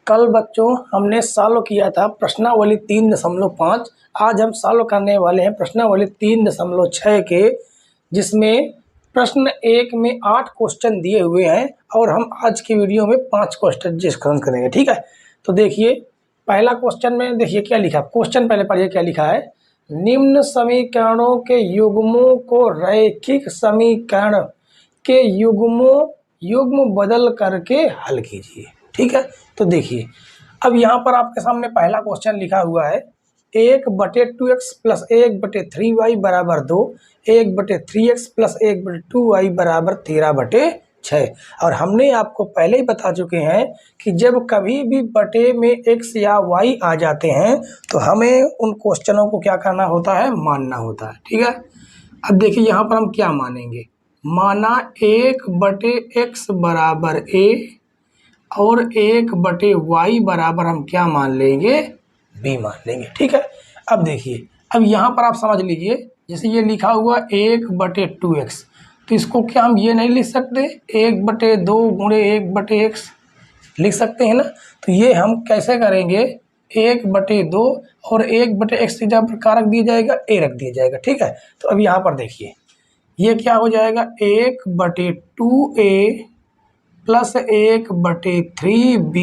कल बच्चों हमने सॉल्व किया था प्रश्नावली 3.5। आज हम सॉल्व करने वाले हैं प्रश्नावली 3.6 के, जिसमें प्रश्न 1 में 8 क्वेश्चन दिए हुए हैं और हम आज की वीडियो में 5 क्वेश्चन डिस्कस करेंगे। ठीक है, तो देखिए पहला क्वेश्चन में देखिए क्या लिखा। क्वेश्चन पहले पढ़िए क्या लिखा है। निम्न समीकरणों के युग्मों को रैखिक समीकरण के युग्म बदल करके हल कीजिए। ठीक है, तो देखिए अब यहाँ पर आपके सामने पहला क्वेश्चन लिखा हुआ है 1/2x प्लस 1/3y बराबर 2, 1/3x प्लस 1/2y बराबर 13/6। और हमने आपको पहले ही बता चुके हैं कि जब कभी भी बटे में x या y आ जाते हैं तो हमें उन क्वेश्चनों को क्या करना होता है, मानना होता है। ठीक है, अब देखिए यहाँ पर हम क्या मानेंगे। माना 1/x बराबर a और 1/y बराबर हम क्या मान लेंगे, b मान लेंगे। ठीक है, अब देखिए अब यहाँ पर आप समझ लीजिए, जैसे ये लिखा हुआ 1/2x, तो इसको क्या हम ये नहीं लिख सकते 1/2 गुणे 1/x लिख सकते हैं ना। तो ये हम कैसे करेंगे, 1/2 और 1/x की जगह पर क्या रख दिया जाएगा, a रख दिया जाएगा। ठीक है, तो अब यहाँ पर देखिए ये क्या हो जाएगा 1/2a प्लस 1/3b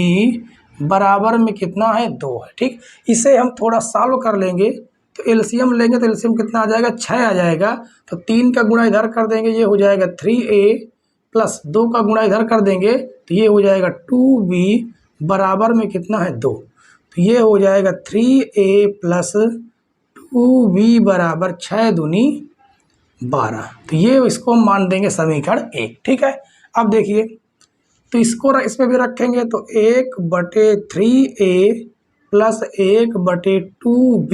बराबर में कितना है, 2 है। ठीक, इसे हम थोड़ा सॉल्व कर लेंगे तो एलसीएम लेंगे तो एलसीएम कितना आ जाएगा, 6 आ जाएगा। तो 3 का गुणा इधर कर देंगे, ये हो जाएगा 3a प्लस 2 का गुणा इधर कर देंगे तो ये हो जाएगा 2b बराबर में कितना है, 2। तो ये हो जाएगा 3a प्लस 2b बराबर 6 दूनी 12। तो ये इसको मान देंगे समीकरण 1। ठीक है, अब देखिए तो इसको इसमें भी रखेंगे तो 1/3a प्लस 1/2b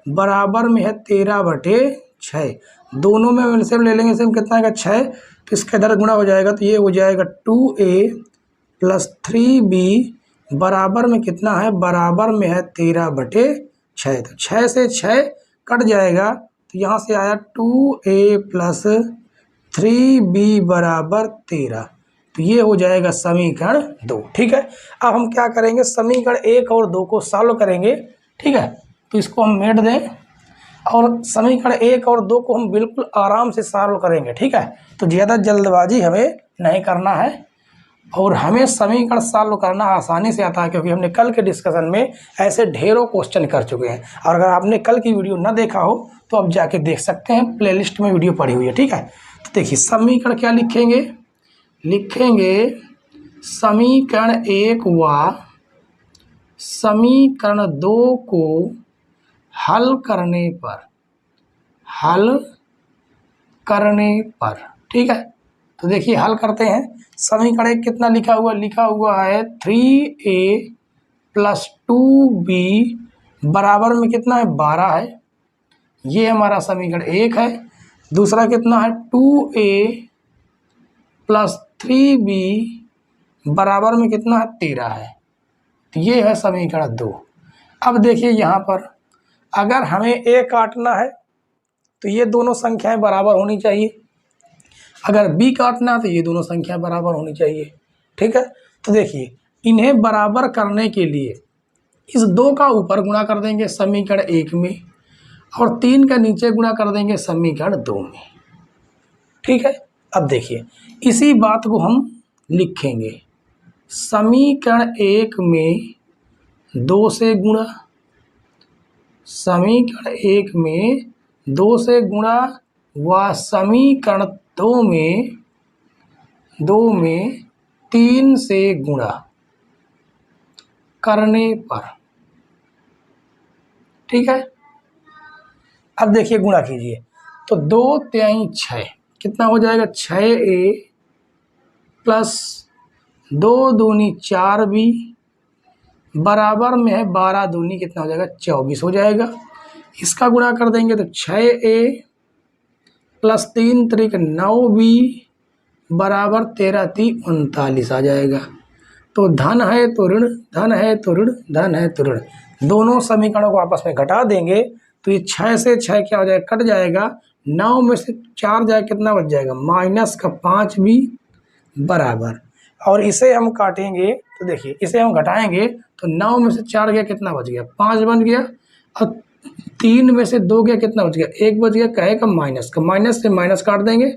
बराबर में है 13/6। दोनों में एलसीएम ले लेंगे, एलसीएम कितना आएगा 6, तो इसका इधर गुणा हो जाएगा तो ये हो जाएगा 2a प्लस 3b बराबर में कितना है, बराबर में है 13/6। तो 6 से 6 कट जाएगा तो यहाँ से आया 2a प्लस 3b बराबर 13। तो ये हो जाएगा समीकरण 2। ठीक है, अब हम क्या करेंगे, समीकरण 1 और 2 को सॉल्व करेंगे। ठीक है, तो इसको हम मेट दें और समीकरण 1 और 2 को हम बिल्कुल आराम से सॉल्व करेंगे। ठीक है, तो ज़्यादा जल्दबाजी हमें नहीं करना है और हमें समीकरण सॉल्व करना आसानी से आता है, क्योंकि हमने कल के डिस्कशन में ऐसे ढेरों क्वेश्चन कर चुके हैं। और अगर आपने कल की वीडियो ना देखा हो तो आप जाके देख सकते हैं, प्लेलिस्ट में वीडियो पड़ी हुई है। ठीक है, तो देखिए समीकरण क्या लिखेंगे, समीकरण 1 व समीकरण 2 को हल करने पर ठीक है, तो देखिए हल करते हैं। समीकरण 1 कितना लिखा हुआ है 3a प्लस 2b बराबर में कितना है, 12 है। ये हमारा समीकरण 1 है। दूसरा कितना है 2a प्लस 3b बराबर में कितना है, 13 है। तो ये है समीकरण 2। अब देखिए यहाँ पर अगर हमें a काटना है तो ये दोनों संख्याएं बराबर होनी चाहिए, अगर b काटना है तो ये दोनों संख्याएं बराबर होनी चाहिए। ठीक है, तो देखिए इन्हें बराबर करने के लिए इस 2 का ऊपर गुणा कर देंगे समीकरण 1 में और 3 का नीचे गुणा कर देंगे समीकरण 2 में। ठीक है, अब देखिए इसी बात को हम लिखेंगे समीकरण 1 में 2 से गुणा, समीकरण 1 में 2 से गुणा व समीकरण 2 में 3 से गुणा करने पर। ठीक है, अब देखिए गुणा कीजिए तो 2 तिहाई 6 कितना हो जाएगा, 6a प्लस 2 दूनी 4b बराबर में है 12 दूनी कितना हो जाएगा, 24 हो जाएगा। इसका गुणा कर देंगे तो 6a प्लस 3 त्रिक 9b बराबर 13 3 39 आ जाएगा। तो धन है तो ऋण, धन है तो ऋण, धन है तो ऋण, दोनों समीकरणों को आपस में घटा देंगे तो ये 6 से 6 क्या हो जाएगा, कट जाएगा। 9 में से 4 जाए कितना बच जाएगा, -5b बराबर और इसे हम काटेंगे तो देखिए इसे हम घटाएंगे तो 9 में से 4 गया कितना बच गया, 5 बन गया। और 3 में से 2 गया कितना बच गया, 1 बच गया। कहे का माइनस से माइनस काट देंगे।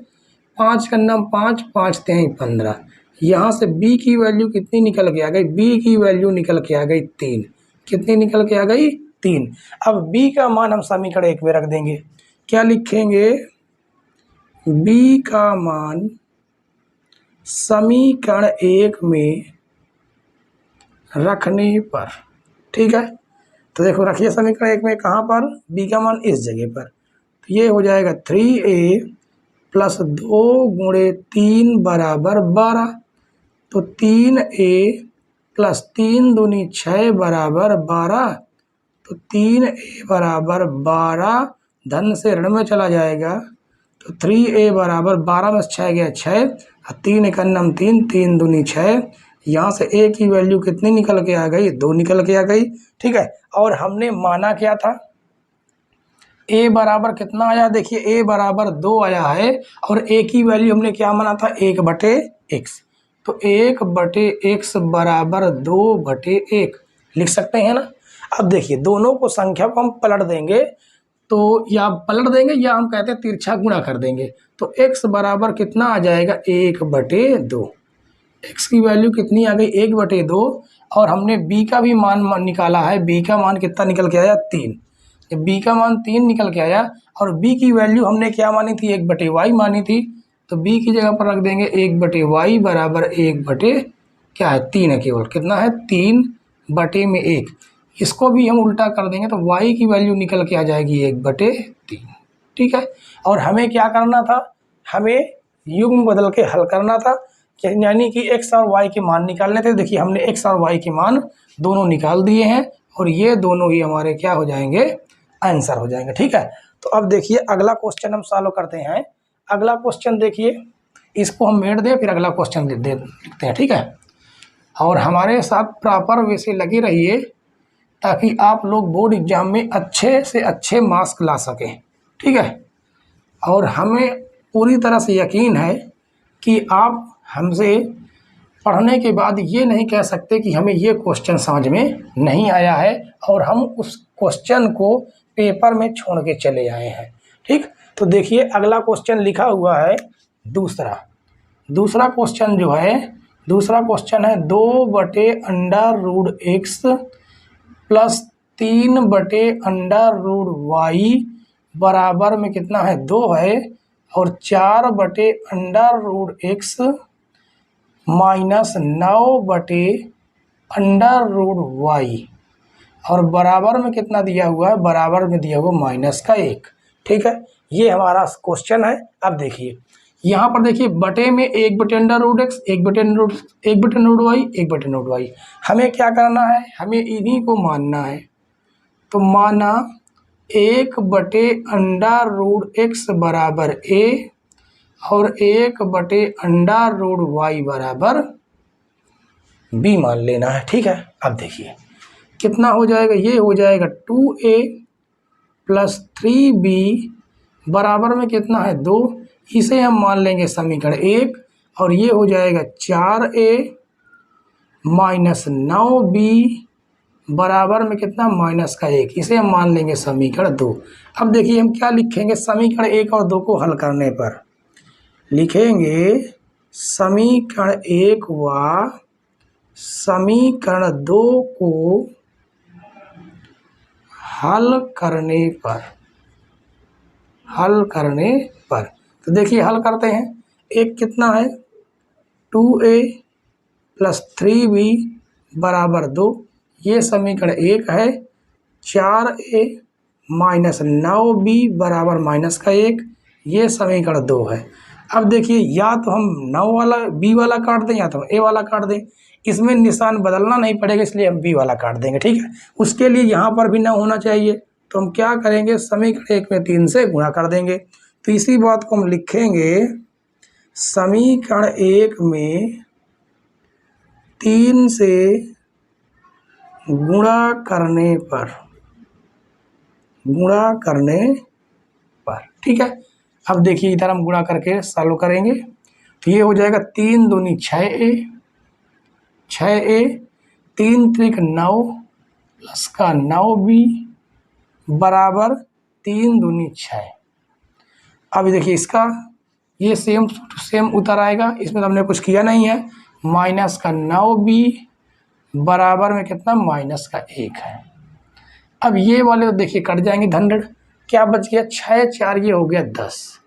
5 का नाम 5, 5 3 15। यहाँ से b की वैल्यू कितनी निकल के आ गई, b की वैल्यू निकल के आ गई 3। कितनी निकल के आ गई, 3। अब b का मान हम समीकरण 1 में रख देंगे। क्या लिखेंगे, b का मान समीकरण 1 में रखने पर, ठीक है। तो देखो रखिए समीकरण 1 में, कहाँ पर, b का मान इस जगह पर। तो ये हो जाएगा 3a प्लस 2 गुणे 3 बराबर 12। तो 3a प्लस 3 दूनी 6 बराबर 12। तो 3a बराबर 12 धन से ऋण में चला जाएगा। तो 3a बराबर 12 में 6 गया 6, 3 एक अन्नम 3, 3 दूनी 6। यहाँ से a की वैल्यू कितनी निकल के आ गई, 2 निकल के आ गई, ठीक है। और हमने माना क्या था, a बराबर कितना आया, देखिए a बराबर 2 आया है। और a की वैल्यू हमने क्या माना था, 1/x। तो 1/x बराबर 2/1 लिख सकते हैं ना। अब देखिए दोनों को संख्या को हम पलट देंगे, तो या पलट देंगे या हम कहते हैं तिरछा गुणा कर देंगे। तो x बराबर कितना आ जाएगा, 1/2। x की वैल्यू कितनी आ गई, 1/2। और हमने b का भी मान निकाला है, b का मान कितना निकल के आया, 3। जब b का मान 3 निकल के आया और b की वैल्यू हमने क्या मानी थी, 1/y मानी थी। तो b की जगह पर रख देंगे 1/y बराबर 1/, क्या है, 3 है केवल, कितना है, 3/1। इसको भी हम उल्टा कर देंगे तो y की वैल्यू निकल के आ जाएगी 1/3, ठीक है। और हमें क्या करना था, हमें युग्म बदल के हल करना था, यानी कि x और y के मान निकालने थे। देखिए हमने x और y के मान दोनों निकाल दिए हैं और ये दोनों ही हमारे क्या हो जाएंगे, आंसर हो जाएंगे, ठीक है। तो अब देखिए अगला क्वेश्चन हम सॉल्व करते हैं। अगला क्वेश्चन देखिए, इसको हम मेट दें फिर अगला क्वेश्चन लिखते हैं, ठीक है। और हमारे साथ प्रॉपर वे से लगे रहिए ताकि आप लोग बोर्ड एग्जाम में अच्छे से अच्छे मार्क्स ला सकें, ठीक है। और हमें पूरी तरह से यकीन है कि आप हमसे पढ़ने के बाद ये नहीं कह सकते कि हमें ये क्वेश्चन समझ में नहीं आया है और हम उस क्वेश्चन को पेपर में छोड़ के चले आए हैं, ठीक। तो देखिए अगला क्वेश्चन लिखा हुआ है दूसरा क्वेश्चन जो है, दूसरा क्वेश्चन है 2/√x प्लस 3/√y बराबर में कितना है, 2 है। और 4/√x माइनस 9/√y और बराबर में कितना दिया हुआ है, बराबर में दिया हुआ -1, ठीक है। ये हमारा क्वेश्चन है। अब देखिए यहाँ पर देखिए बटे में 1/√x, 1/√y, 1/√y। हमें क्या करना है, हमें इन्हीं को मानना है। तो माना 1/√x बराबर a और 1/√y बराबर b मान लेना है, ठीक है। अब देखिए कितना हो जाएगा, ये हो जाएगा 2a प्लस 3b बराबर में कितना है, 2। इसे हम मान लेंगे समीकरण 1 और ये हो जाएगा 4a माइनस 9b बराबर में कितना, -1। इसे हम मान लेंगे समीकरण 2। अब देखिए हम क्या लिखेंगे, समीकरण 1 और 2 को हल करने पर लिखेंगे समीकरण 1 व समीकरण 2 को हल करने पर तो देखिए हल करते हैं। एक कितना है, 2a प्लस 3b बराबर 2, ये समीकरण 1 है। 4a माइनस 9b बराबर -1, ये समीकरण 2 है। अब देखिए या तो हम 9 वाला b वाला काट दें या तो हम a वाला काट दें। इसमें निशान बदलना नहीं पड़ेगा, इसलिए हम b वाला काट देंगे, ठीक है। उसके लिए यहाँ पर भी 9 होना चाहिए, तो हम क्या करेंगे, समीकरण 1 में 3 से गुणा कर देंगे। तो इसी बात को हम लिखेंगे समीकरण 1 में 3 से गुणा करने पर, ठीक है। अब देखिए इधर हम गुणा करके सॉल्व करेंगे। तो ये हो जाएगा 3 दूनी 6a 6A 3 त्रिक 9 प्लस का 9B बराबर 3 दूनी 6। अब देखिए इसका ये सेम टू सेम उतर आएगा, इसमें तो हमने कुछ किया नहीं है। माइनस का 9B बराबर में कितना, माइनस का 1 है। अब ये वाले तो देखिए कट जाएंगे 100, क्या बच गया 6 4, ये हो गया 10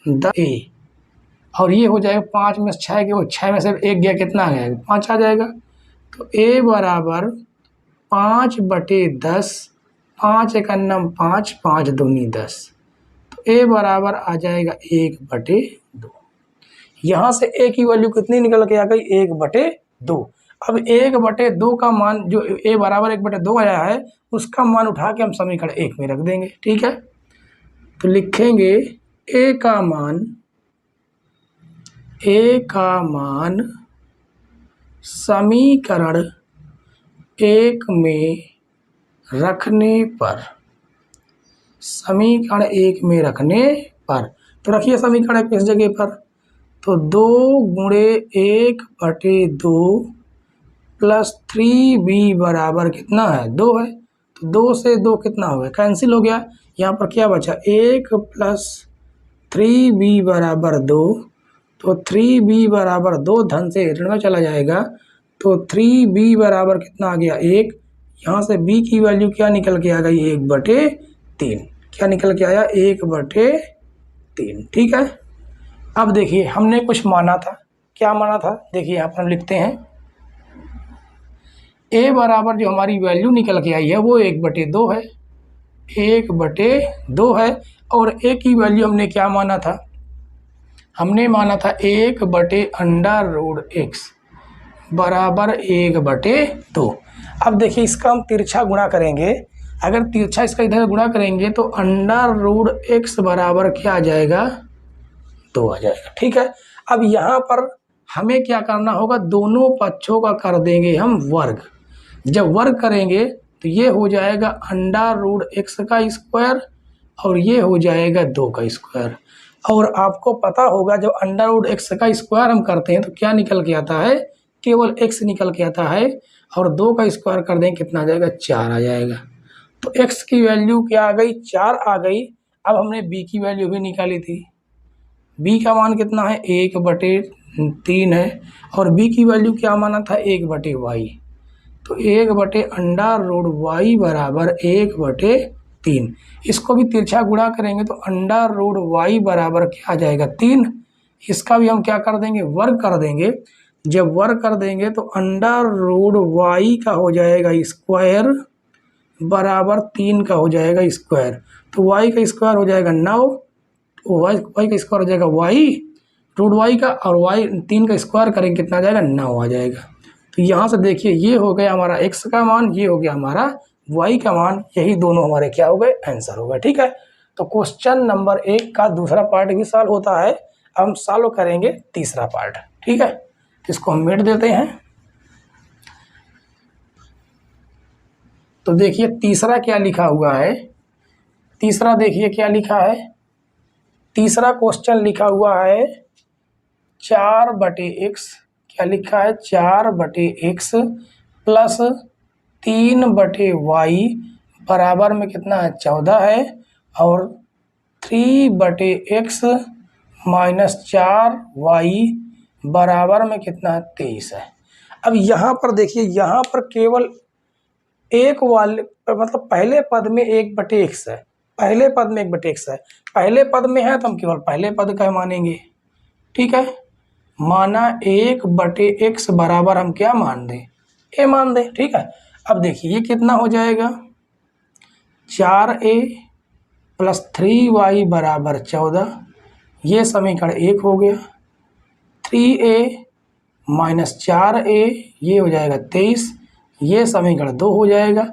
10A, और ये हो जाएगा 5 में 6 के, वो 6 में से 1 गया, कितना आ जाएगा 5 आ जाएगा। तो A बराबर 5/10, 5 एक अन्नम 5, 5 दूनी 10, तो A बराबर आ जाएगा 1/2। यहाँ से A की वैल्यू कितनी निकल के आ गई, 1/2। अब 1/2 का मान जो A बराबर 1/2 आया है, उसका मान उठा के हम समीकरण 1 में रख देंगे। ठीक है, तो लिखेंगे A का मान समीकरण 1 में रखने पर, समीकरण 1 में रखने पर, तो रखिए समीकरण 1 किस जगह पर, तो 2 गुणे 1/2 प्लस 3B बराबर कितना है, 2 है। तो 2 से 2 कितना हो गया, कैंसिल हो गया। यहाँ पर क्या बचा, 1 प्लस 3B बराबर 2, तो 3B बराबर 2 धन से ऋण में चला जाएगा, तो 3B बराबर कितना आ गया 1। यहाँ से B की वैल्यू क्या निकल के आ गई, 1/3। क्या निकल के आया, 1/3। ठीक है, अब देखिए हमने कुछ माना था, क्या माना था, देखिए यहाँ पर हम लिखते हैं A बराबर जो हमारी वैल्यू निकल के आई है वो 1/2 है, 1/2 है। और A की वैल्यू हमने क्या माना था, हमने माना था 1/√x बराबर 1/2। अब देखिए इसका हम तिरछा गुणा करेंगे, अगर तिरछा इसका इधर गुणा करेंगे तो √x बराबर क्या आ जाएगा, 2 आ जाएगा। ठीक है, अब यहाँ पर हमें क्या करना होगा, दोनों पक्षों का कर देंगे हम वर्ग। जब वर्ग करेंगे तो ये हो जाएगा √x का स्क्वायर और ये हो जाएगा 2 का स्क्वायर। और आपको पता होगा जब √x का स्क्वायर हम करते हैं तो क्या निकल के आता है, केवल x निकल के आता है, और 2 का स्क्वायर कर देंगे कितना आ जाएगा, 4 आ जाएगा। तो x की वैल्यू क्या आ गई, 4 आ गई। अब हमने b की वैल्यू भी निकाली थी, b का मान कितना है, 1/3 है, और b की वैल्यू क्या माना था, 1/y, तो 1/√y बराबर 1/3। इसको भी तिरछा गुणा करेंगे तो √y बराबर क्या आ जाएगा, 3। इसका भी हम क्या कर देंगे, वर्ग कर देंगे। जब वर्ग कर देंगे तो √y का हो जाएगा स्क्वायर बराबर 3 का हो जाएगा स्क्वायर, तो y का स्क्वायर हो जाएगा 9, तो y का स्क्वायर हो जाएगा √y का, और y 3 का स्क्वायर करेंगे कितना आ जाएगा, 9 आ जाएगा। तो यहाँ से देखिए ये हो गया हमारा x का मान, ये हो गया हमारा y का मान, यही दोनों हमारे क्या हो गए, आंसर हो गए। ठीक है, तो क्वेश्चन नंबर 1 का दूसरा पार्ट भी सॉल्व होता है। अब हम सॉल्व करेंगे तीसरा पार्ट। ठीक है, इसको हम मिट देते हैं। तो देखिए तीसरा क्या लिखा हुआ है, तीसरा देखिए क्या लिखा है, तीसरा क्वेश्चन लिखा हुआ है 4/x, क्या लिखा है, 4/x प्लस 3/y बराबर में कितना है, 14 है, और 3/x माइनस 4y बराबर में कितना है, 23 है। अब यहाँ पर देखिए, यहाँ पर केवल एक वाले मतलब पहले पद में 1/x है, पहले पद में 1/x है, पहले पद में है तो हम केवल पहले पद का मानेंगे। ठीक है, माना 1/x बराबर हम क्या मान दें, a मान दें। ठीक है, अब देखिए ये कितना हो जाएगा, 4a प्लस 3y बराबर 14, ये समीकरण 1 हो गया। 3a माइनस 4a ये हो जाएगा 23, ये समीकरण 2 हो जाएगा।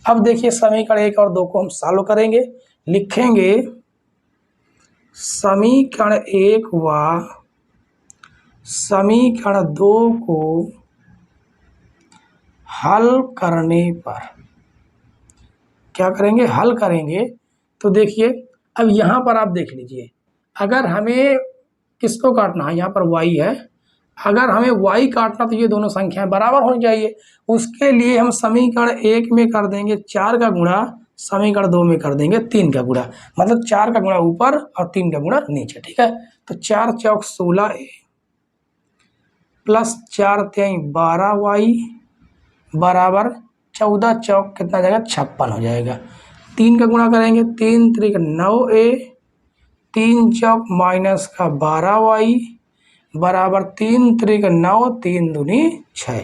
अब देखिए समीकरण 1 और 2 को हम सॉल्व करेंगे, लिखेंगे समीकरण 1 व समीकरण 2 को हल करने पर, क्या करेंगे, हल करेंगे। तो देखिए अब यहाँ पर आप देख लीजिए, अगर हमें किसको काटना है, यहाँ पर y है, अगर हमें y काटना तो ये दोनों संख्याएं बराबर होनी चाहिए। उसके लिए हम समीकरण 1 में कर देंगे 4 का गुणा, समीकरण 2 में कर देंगे 3 का गुणा, मतलब 4 का गुणा ऊपर और 3 का गुणा नीचे। ठीक है, तो 4 चौक 16a प्लस 4 तेई 12y बराबर 14 चौक कितना जाएगा 56 हो जाएगा। 3 का गुणा करेंगे, 3 त्रिक 9a, 3 चौक माइनस का 12y बराबर 3 त्रिक 9, 3 दूनी 6।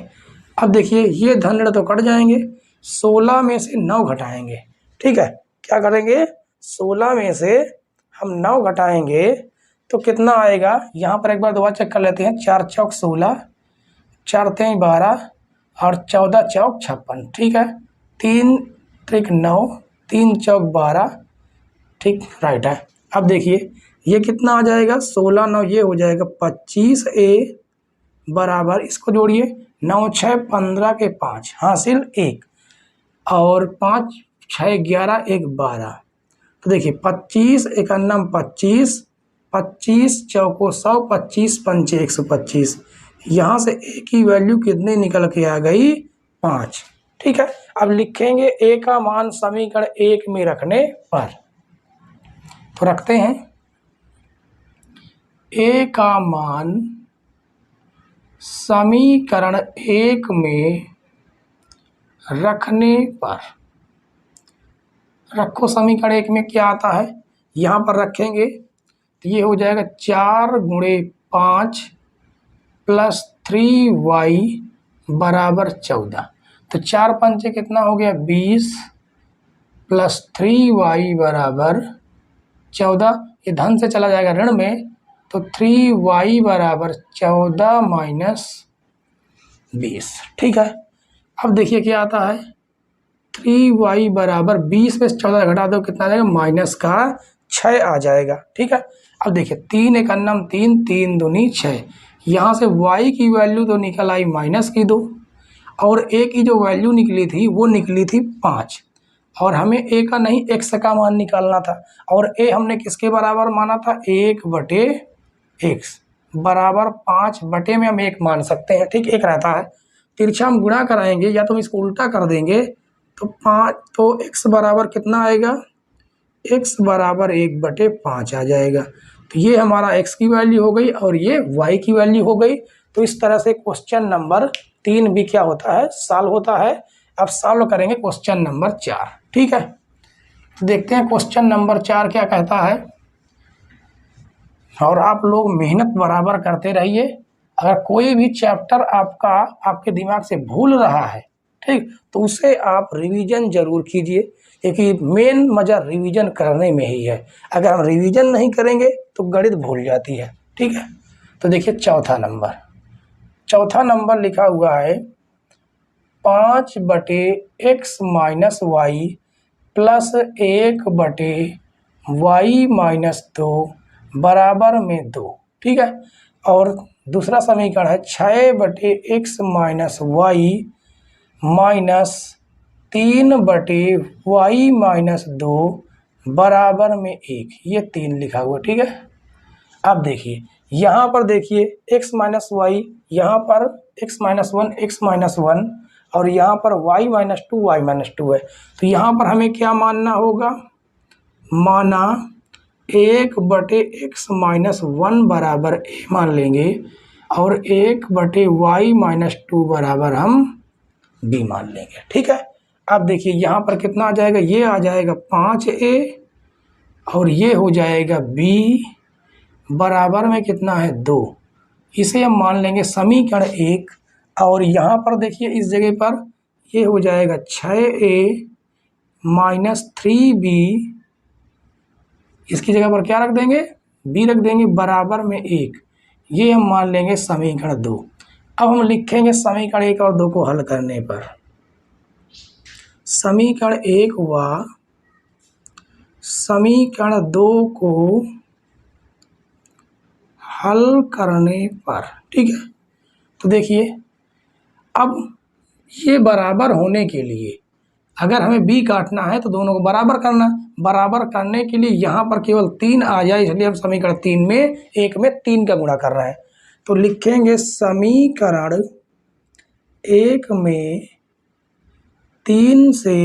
अब देखिए ये धन ऋण तो कट जाएंगे, 16 में से 9 घटाएंगे। ठीक है, क्या करेंगे, 16 में से हम 9 घटाएंगे तो कितना आएगा, यहाँ पर एक बार दोबारा चेक कर लेते हैं। 4 चौक 16, 4 तेई 12 और 14 चौक 56। ठीक है, 3 त्रिक 9, 3 चौक 12। ठीक, राइट है। अब देखिए ये कितना आ जाएगा, 16 9 ये हो जाएगा 25a बराबर, इसको जोड़िए, 9 6 15 के 5 हासिल 1 और 5 6 11 1 12। तो देखिए 25 51 25, 25 चौको 100, 25 पंचे 125। यहाँ से a की वैल्यू कितनी निकल के आ गई, 5। ठीक है, अब लिखेंगे a का मान समीकरण 1 में रखने पर, तो रखते हैं a का मान समीकरण 1 में रखने पर, रखो समीकरण 1 में क्या आता है, यहाँ पर रखेंगे तो ये हो जाएगा 4 गुणे 5 प्लस 3y बराबर 14। तो 4 पंचे कितना हो गया 20 प्लस 3y बराबर 14। ये धन से चला जाएगा ऋण में, तो 3y बराबर 14 माइनस 20। ठीक है, अब देखिए क्या आता है, 3y बराबर 20 में से 14 घटा दो कितना आ जाएगा, माइनस का 6 आ जाएगा। ठीक है, अब देखिए 3 एक अन्नम 3, 3 दूनी 6। यहाँ से y की वैल्यू तो निकल आई माइनस की 2 और a की जो वैल्यू निकली थी वो निकली थी 5, और हमें a का नहीं x का मान निकालना था, और a हमने किसके बराबर माना था, 1/x बराबर 5 बटे में हम 1 मान सकते हैं। ठीक, 1 रहता है, तिरछा हम गुणा कराएंगे या तो हम इसको उल्टा कर देंगे तो 5, तो x बराबर कितना आएगा, x बराबर 1/5 आ जाएगा। तो ये हमारा x की वैल्यू हो गई और ये y की वैल्यू हो गई। तो इस तरह से क्वेश्चन नंबर 3 भी क्या होता है, सॉल्व होता है। अब सॉल्व करेंगे क्वेश्चन नंबर 4। ठीक है, तो देखते हैं क्वेश्चन नंबर 4 क्या कहता है, और आप लोग मेहनत बराबर करते रहिए। अगर कोई भी चैप्टर आपके दिमाग से भूल रहा है, ठीक, तो उसे आप रिवीजन जरूर कीजिए, क्योंकि मेन मज़ा रिवीजन करने में ही है। अगर हम रिवीजन नहीं करेंगे तो गणित भूल जाती है। ठीक है, तो देखिए चौथा नंबर लिखा हुआ है 5/x minus Y plus 1/y minus 2 बराबर में 2। ठीक है, और दूसरा समीकरण है 6/x minus Y minus 3/y minus 2 बराबर में 1। ये 3 लिखा हुआ। ठीक है, अब देखिए यहाँ पर देखिए x माइनस वाई, यहाँ पर x माइनस 1 x माइनस 1 और यहाँ पर y माइनस 2 y माइनस 2 है। तो यहाँ पर हमें क्या मानना होगा, माना 1/x माइनस 1 बराबर a मान लेंगे और 1/y माइनस 2 बराबर हम b मान लेंगे। ठीक है, अब देखिए यहाँ पर कितना आ जाएगा, ये आ जाएगा 5a और ये हो जाएगा b बराबर में कितना है 2। इसे हम मान लेंगे समीकरण 1, और यहाँ पर देखिए इस जगह पर ये हो जाएगा 6a माइनस 3b, इसकी जगह पर क्या रख देंगे, b रख देंगे बराबर में 1। ये हम मान लेंगे समीकरण 2। अब हम लिखेंगे समीकरण 1 और 2 को हल करने पर, समीकरण 1 व समीकरण 2 को हल करने पर। ठीक है, तो देखिए अब ये बराबर होने के लिए अगर हमें b काटना है तो दोनों को बराबर करना, बराबर करने के लिए यहाँ पर केवल 3 आ जाए, इसलिए हम समीकरण 3 में 1 में 3 का गुणा कर रहे हैं। तो लिखेंगे समीकरण 1 में 3 से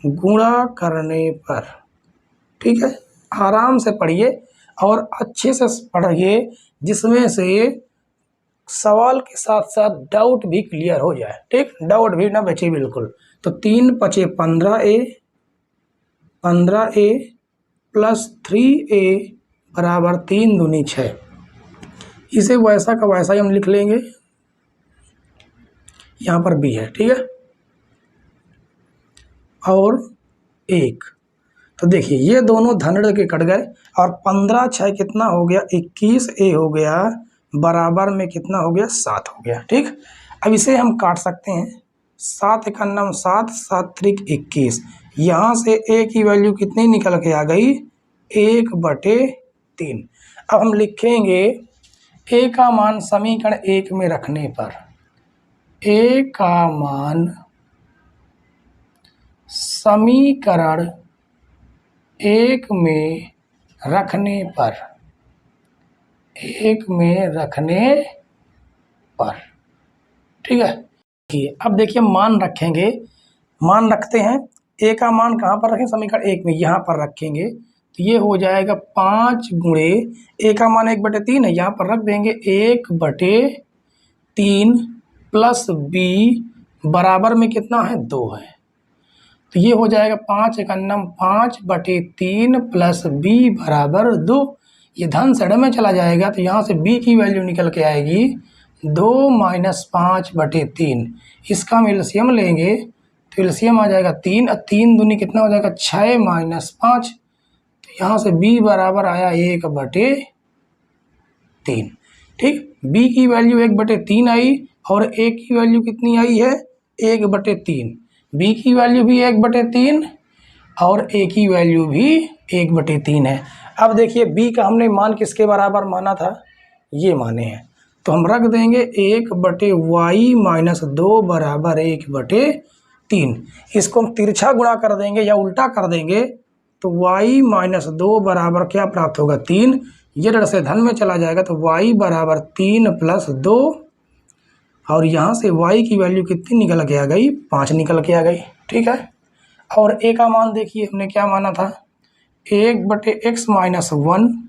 गुणा करने पर, ठीक है, आराम से पढ़िए और अच्छे से पढ़िए जिसमें से सवाल के साथ साथ डाउट भी क्लियर हो जाए, ठीक, डाउट भी ना बचे बिल्कुल। तो 3 × 5 = 15a प्लस 3a बराबर 3 दूनी 6। इसे वैसा का वैसा ही हम लिख लेंगे, यहाँ पर b है, ठीक है, और 1। तो देखिए ये दोनों धन के कट गए और 15 6 कितना हो गया 21a हो गया, बराबर में कितना हो गया 7 हो गया, ठीक। अब इसे हम काट सकते हैं, 7 × 9 7, 7 × 3 21। यहाँ से a की वैल्यू कितनी निकल के आ गई 1/3। अब हम लिखेंगे a का मान समीकरण 1 में रखने पर, a का मान समीकरण 1 में रखने पर, 1 में रखने पर, ठीक है। अब देखिए मान रखेंगे, मान रखते हैं, a का मान कहाँ पर रखें समीकरण 1 में, यहाँ पर रखेंगे। तो ये हो जाएगा 5 गुणे a का मान 1/3 है, यहाँ पर रख देंगे 1/3 प्लस b बराबर में कितना है 2 है। तो ये हो जाएगा 5 × 9 5/3 प्लस b बराबर 2। ये धन सड़ में चला जाएगा तो यहाँ से b की वैल्यू निकल के आएगी 2 - 5/3। इसका हम एलसीएम लेंगे तो एलसीएम आ जाएगा 3, 3 दूनी कितना हो जाएगा 6 - 5। तो यहाँ से b बराबर आया 1/3, ठीक। b की वैल्यू 1/3 आई और a की वैल्यू कितनी आई है 1/3। b की वैल्यू भी 1/3 और a की वैल्यू भी 1/3 है। अब देखिए b का हमने मान किसके बराबर माना था, ये माने हैं, तो हम रख देंगे 1/y - 2 बराबर 1/3। इसको हम तिरछा गुणा कर देंगे या उल्टा कर देंगे तो y - 2 बराबर क्या प्राप्त होगा 3। ये डर से धन में चला जाएगा तो y बराबर 3 + 2 और यहाँ से y की वैल्यू कितनी निकल के आ गई 5 निकल के आ गई, ठीक है। और a का मान देखिए हमने क्या माना था 1/x - 1,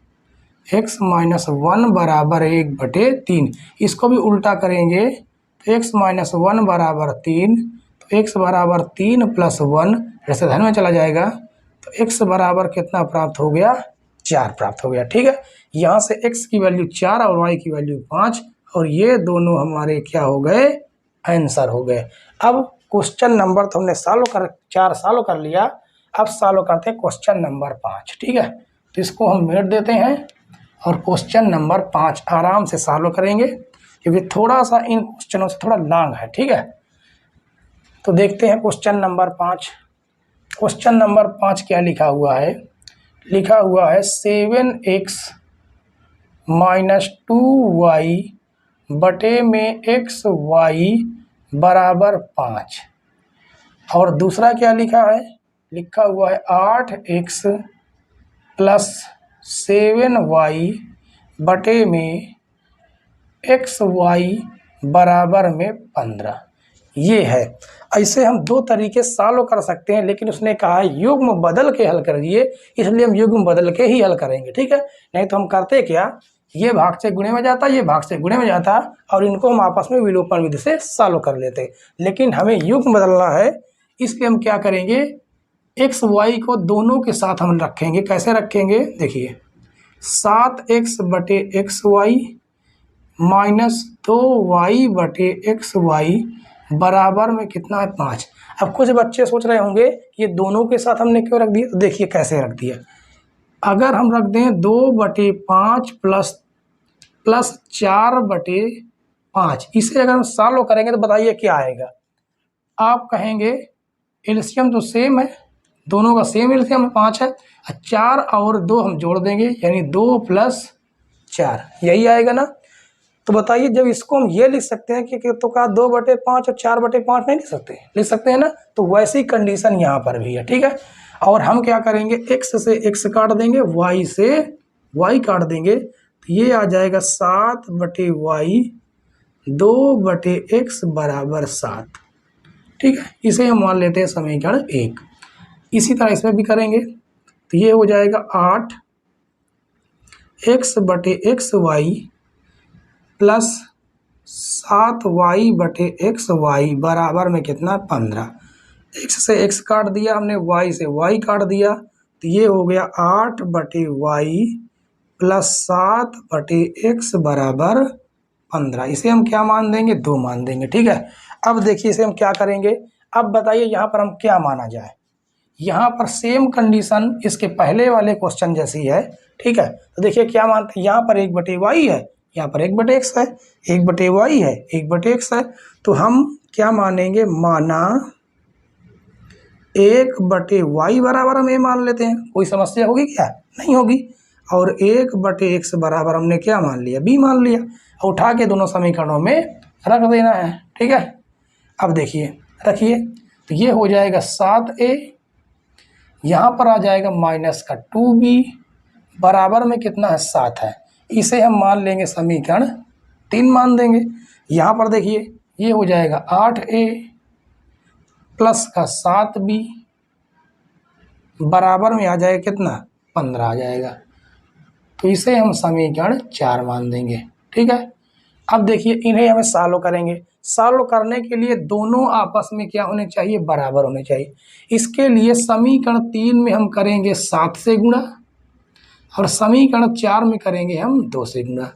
x - 1 बराबर 1/3। इसको भी उल्टा करेंगे तो x - 1 बराबर 3, तो x बराबर 3 + 1 जैसे धन में चला जाएगा तो x बराबर कितना प्राप्त हो गया 4 प्राप्त हो गया, ठीक है। यहाँ से x की वैल्यू 4 और y की वैल्यू 5 और ये दोनों हमारे क्या हो गए आंसर हो गए। अब क्वेश्चन नंबर तो हमने 4 सॉल्व कर लिया, अब सॉल्व करते हैं क्वेश्चन नंबर 5, ठीक है। तो इसको हम मिट देते हैं और क्वेश्चन नंबर 5 आराम से सॉल्व करेंगे क्योंकि थोड़ा सा इन क्वेश्चनों से थोड़ा लॉन्ग है, ठीक है। तो देखते हैं क्वेश्चन नंबर 5। क्वेश्चन नंबर 5 क्या लिखा हुआ है, लिखा हुआ है 7x - 2y बटे में xy बराबर 5। और दूसरा क्या लिखा है, लिखा हुआ है 8x + 7y बटे में xy बराबर में 15। ये है, ऐसे हम 2 तरीके सॉल्व कर सकते हैं, लेकिन उसने कहा है युग्म बदल के हल करिए, इसलिए हम युग्म बदल के ही हल करेंगे, ठीक है। नहीं तो हम करते क्या, ये भाग से गुणे में जाता, ये भाग से गुणे में जाता और इनको हम आपस में विलोपन विधि से सॉल्व कर लेते। लेकिन हमें युग्म बदलना है, इसलिए हम क्या करेंगे एक्स वाई को दोनों के साथ हम रखेंगे। कैसे रखेंगे देखिए 7x बटे XY माइनस 2y बटे XY बराबर में कितना है 5। अब कुछ बच्चे सोच रहे होंगे ये दोनों के साथ हमने क्यों रख दिया, तो देखिए कैसे रख दिया। अगर हम रख दें 2/5 प्लस 4/5, इसे अगर हम सॉल्व करेंगे तो बताइए क्या आएगा। आप कहेंगे एलसीएम तो सेम है, दोनों का सेम एलसीएम 5 है, 4 और 2 हम जोड़ देंगे यानी 2 + 4, यही आएगा ना। तो बताइए जब इसको हम ये लिख सकते हैं कि तो का 2/5 और 4/5 नहीं लिख सकते हैं ना, तो वैसी कंडीशन यहाँ पर भी है, ठीक है। और हम क्या करेंगे x से x काट देंगे, y से y काट देंगे, तो ये आ जाएगा 7/y 2/x बराबर 7। ठीक है, इसे हम मान लेते हैं समीकरण 1। इसी तरह इसमें भी करेंगे तो ये हो जाएगा 8x/xy प्लस 7y/xy बराबर में कितना 15। x से x काट दिया हमने, y से y काट दिया, तो ये हो गया 8/y प्लस 7/x बराबर 15। इसे हम क्या मान देंगे, 2 मान देंगे। ठीक है, अब देखिए इसे हम क्या करेंगे। अब बताइए यहाँ पर हम क्या माना जाए। यहाँ पर सेम कंडीशन इसके पहले वाले क्वेश्चन जैसी है। ठीक है, तो देखिए क्या मानते हैं, यहाँ पर 1/y है, यहाँ पर 1/x है, 1/y है, 1/x है, तो हम क्या मानेंगे, माना 1/y बराबर हम ये मान लेते हैं। कोई समस्या होगी क्या, नहीं होगी। और 1/x बराबर हमने क्या मान लिया, b मान लिया, और उठा के दोनों समीकरणों में रख देना है। ठीक है, अब देखिए रखिए, तो ये हो जाएगा 7a, यहाँ पर आ जाएगा माइनस का 2b बराबर में कितना है, 7 है। इसे हम मान लेंगे समीकरण 3 मान देंगे। यहाँ पर देखिए ये हो जाएगा 8a प्लस का 7b बराबर में आ जाएगा कितना, 15 आ जाएगा। तो इसे हम समीकरण 4 मान देंगे। ठीक है, अब देखिए इन्हें हमें सॉल्व करेंगे। सॉल्व करने के लिए दोनों आपस में क्या होने चाहिए, बराबर होने चाहिए। इसके लिए समीकरण 3 में हम करेंगे 7 से गुणा, और समीकरण 4 में करेंगे हम 2 से गुणा।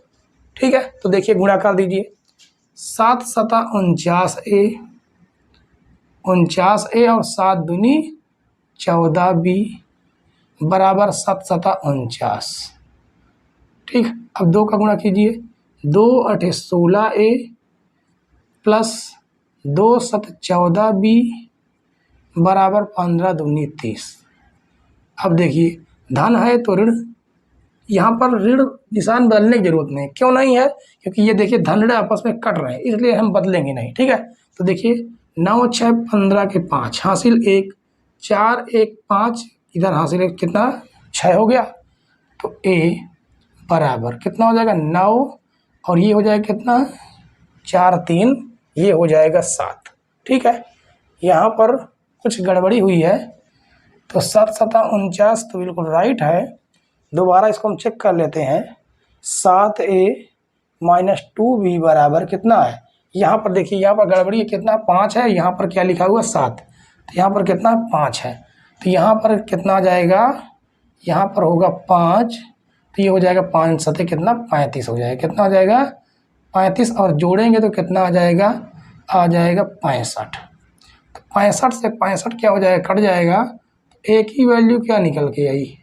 ठीक है, तो देखिए गुणा कर दीजिए, 7 सता 49a, 49a और 7 दूनी 14b बराबर 7 सता 49। ठीक, अब 2 का गुणा कीजिए, 2 8 16a प्लस 2 7 14b बराबर 15 दूनी 30। अब देखिए धन है तो ऋण, यहाँ पर ऋण निशान बदलने की जरूरत नहीं। क्यों नहीं है, क्योंकि ये देखिए धन ऋण आपस में कट रहे हैं, इसलिए हम बदलेंगे नहीं। ठीक है, तो देखिए 9 6 15 के 5 हासिल 1, 4 1 5 इधर हासिल 1, कितना 6 हो गया। तो a बराबर कितना हो जाएगा 9, और ये हो जाएगा कितना 4 3, ये हो जाएगा 7। ठीक है, यहाँ पर कुछ गड़बड़ी हुई है, तो 7 सता 49 तो बिल्कुल राइट है। दोबारा इसको हम चेक कर लेते हैं, 7a माइनस 2b बराबर कितना है। यहाँ पर देखिए यहाँ पर गड़बड़ी है, कितना 5 है, यहाँ पर क्या लिखा हुआ 7, तो यहाँ पर कितना 5 है, तो यहाँ पर कितना आ जाएगा, यहाँ पर होगा 5, तो ये हो जाएगा 5 सते कितना 35 हो जाएगा, कितना हो जाएगा 35, और जोड़ेंगे तो कितना आ जाएगा 65। तो 65 से 65 क्या हो जाएगा, कट जाएगा, एक ही वैल्यू क्या निकल के आई,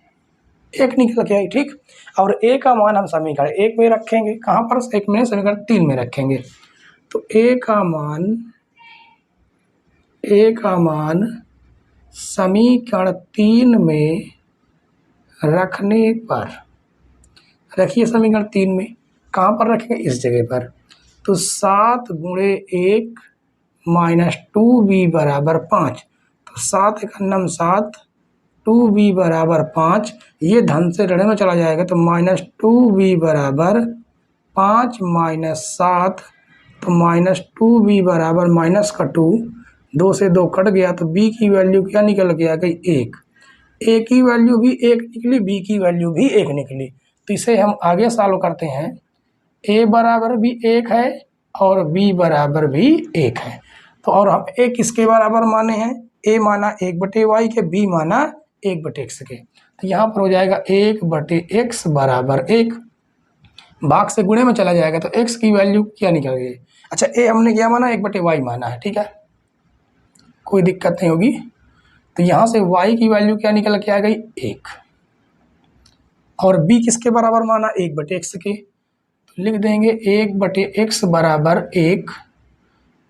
1 निकल के आई। ठीक, और a का मान हम समीकरण 1 में रखेंगे, कहाँ पर, 1 में, समीकरण 3 में रखेंगे। तो a का मान समीकरण 3 में रखने पर, रखिए समीकरण 3 में, कहाँ पर रखेंगे, इस जगह पर। तो 7 गुणे 1 माइनस 2b बराबर 5, तो 7 एक अन्नम 7, 2b बराबर 5, ये धन से ऋण में चला जाएगा, तो माइनस 2b बराबर 5 माइनस 7, तो माइनस 2b बराबर माइनस का 2, 2 से 2 कट गया, तो b की वैल्यू क्या निकल के आ गई 1। a की वैल्यू भी 1 निकली, b की वैल्यू भी 1 निकली। तो इसे हम आगे सॉल्व करते हैं, a बराबर भी 1 है और b बराबर भी 1 है। तो और हम a किसके बराबर माने हैं, a माना 1/y के, b माना 1/x के। तो यहाँ पर हो जाएगा 1/x बराबर 1, भाग से गुणे में चला जाएगा, तो x की वैल्यू क्या निकल गई। अच्छा, a हमने क्या माना, 1/y माना है। ठीक है, कोई दिक्कत नहीं होगी। तो यहाँ से y की वैल्यू क्या निकल के आ गई 1, और b किसके बराबर माना 1/x के, तो लिख देंगे 1/x बराबर 1,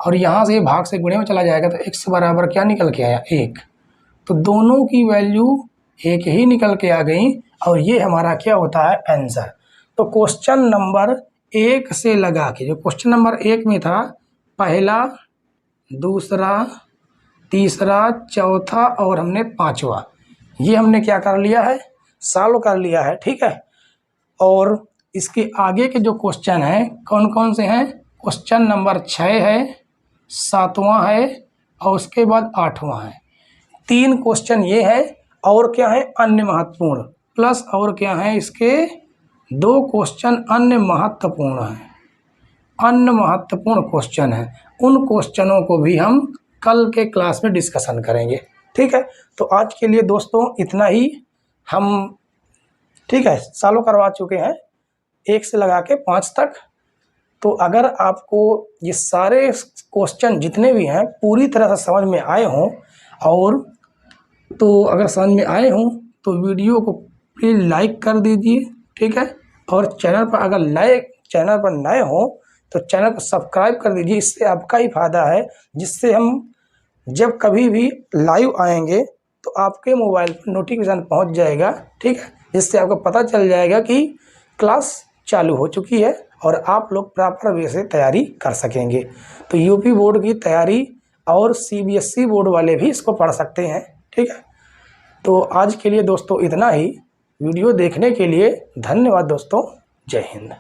और यहाँ से भाग से गुणे में चला जाएगा, तो x बराबर क्या निकल के आया 1। तो दोनों की वैल्यू 1 ही निकल के आ गई, और ये हमारा क्या होता है आंसर। तो क्वेश्चन नंबर 1 से लगा के, जो क्वेश्चन नंबर 1 में था, पहला, दूसरा, तीसरा, चौथा और हमने 5वां, ये हमने क्या कर लिया है, सॉल्व कर लिया है। ठीक है, और इसके आगे के जो क्वेश्चन हैं कौन कौन से हैं, क्वेश्चन नंबर 6 है, 7वां है और उसके बाद 8वां है। 3 क्वेश्चन ये है और क्या है अन्य महत्वपूर्ण, प्लस और क्या है इसके 2 क्वेश्चन अन्य महत्वपूर्ण हैं, अन्य महत्वपूर्ण क्वेश्चन हैं। उन क्वेश्चनों को भी हम कल के क्लास में डिस्कशन करेंगे। ठीक है, तो आज के लिए दोस्तों इतना ही। हम ठीक है सॉल्व करवा चुके हैं 1 से लगा के 5 तक। तो अगर आपको ये सारे क्वेश्चन जितने भी हैं पूरी तरह से समझ में आए हों, और तो अगर समझ में आए हों तो वीडियो को प्लीज़ लाइक कर दीजिए। ठीक है, और चैनल पर अगर नए हों तो चैनल को सब्सक्राइब कर दीजिए। इससे आपका ही फायदा है, जिससे हम जब कभी भी लाइव आएंगे तो आपके मोबाइल पर नोटिफिकेशन पहुंच जाएगा। ठीक है, जिससे आपको पता चल जाएगा कि क्लास चालू हो चुकी है और आप लोग प्रॉपर वे से तैयारी कर सकेंगे। तो यूपी बोर्ड की तैयारी और सीबीएसई बोर्ड वाले भी इसको पढ़ सकते हैं। ठीक है, तो आज के लिए दोस्तों इतना ही। वीडियो देखने के लिए धन्यवाद दोस्तों। जय हिंद।